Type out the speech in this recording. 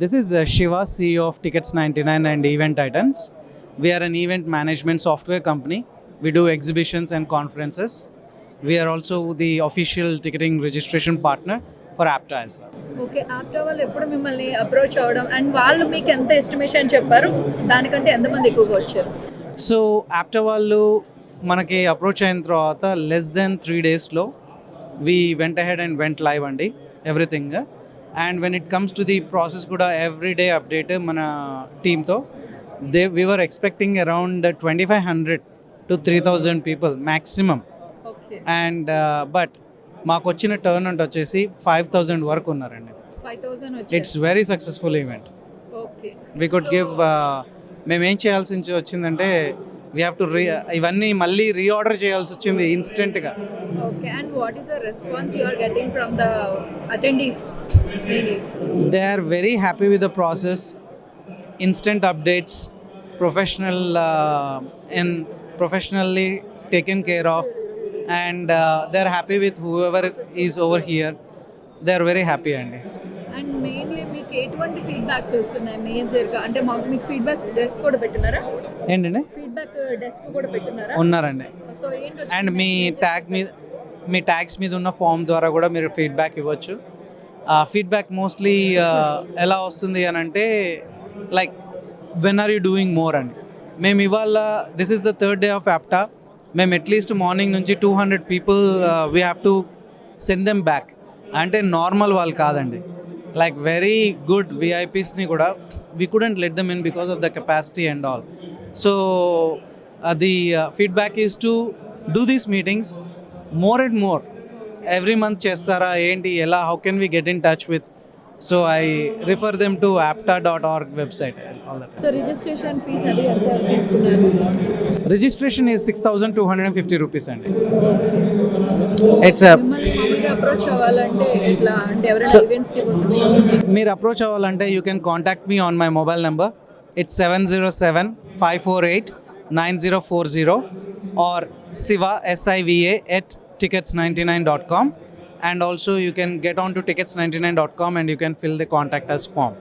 This is Shiva, CEO of Tickets 99 and Event Titans. We are an event management software company. We do exhibitions and conferences. We are also the official ticketing registration partner for APTA as well. Okay. APTA వాళ్ళు ఎప్పుడు మిమ్మల్ని approach అవ్వడం and వాళ్ళు మీకు ఎంత estimation చెప్పారు? దానికంటే ఎంతమంది ఎక్కువగా వచ్చారు? సో APTA వాళ్ళు మనకి అప్రోచ్ అయిన తర్వాత లెస్ దెన్ 3 డేస్లో we went ahead and went live అండి everything. And when it comes to the process కూడా ఎవ్రీడే అప్డేట్ మన టీమ్తో we were expecting around 2500 to 3000 people maximum. Okay. And but మాకు వచ్చిన టర్న్ అవుట్ వచ్చేసి 5000 వరకు ఉన్నారండి. 5000 వచ్చారు. It's very successful event. Okay. We could give మేమేం చేయాల్సి వచ్చిందంటే వీ హ్యావ్ టు ఇవన్నీ మళ్ళీ రీఆర్డర్ చేయాల్సి వచ్చింది ఇన్స్టెంట్గా. Okay. And what is the response you are getting from the attendees? They are very happy with the process, instant updates, professional and professionally taken care of, and they are happy with whoever is over here. They are very happy అండి. And mainly మీకు ఎటువంటి feedbacks వస్తున్నాయి మేజర్గా? అంటే మాకు మీకు feedback desk కూడా పెట్టున్నారా? ఏంటండి? ఫీడ్బ్యాక్ డెస్క్ కూడా పెట్టున్నారా? ఉన్నారండి. సో ఏంటి అండ్ మీ ట్యాగ్స్ మీద ఉన్న ఫామ్ ద్వారా కూడా మీరు ఫీడ్బ్యాక్ ఇవ్వచ్చు. ఫీడ్బ్యాక్ మోస్ట్లీ ఎలా వస్తుంది అని అంటే like when are you doing more అని. మేము ఇవాళ this is the third day of APTA. మేము అట్లీస్ట్ మార్నింగ్ నుంచి 200 people we have to send them back. అంటే నార్మల్ వాళ్ళు కాదండి, లైక్ వెరీ గుడ్ విఐపీస్ని కూడా we couldn't let them in because of the capacity and all. So the feedback is to do these meetings more and more. Every month చేస్తారా ఏంటి, ఎలా, how can we get in touch with? So I refer them to apta.org website. All that. So registration fees అది ఎంత తీసుకున్నారు? Registration is 6250 rupees అండి. It's మిమ్మల్ని మామూలుగా approach అవ్వాలంటే ఎట్లా? అంటే ఎవరైనా So- ఈవెంట్స్కి కోసం మీరు అప్రోచ్ అవ్వాలంటే you can contact me on my mobile number. It's 707-548-9040 or Siva SIVA at tickets99.com, and also you can get on to tickets99.com and you can fill the contact us form.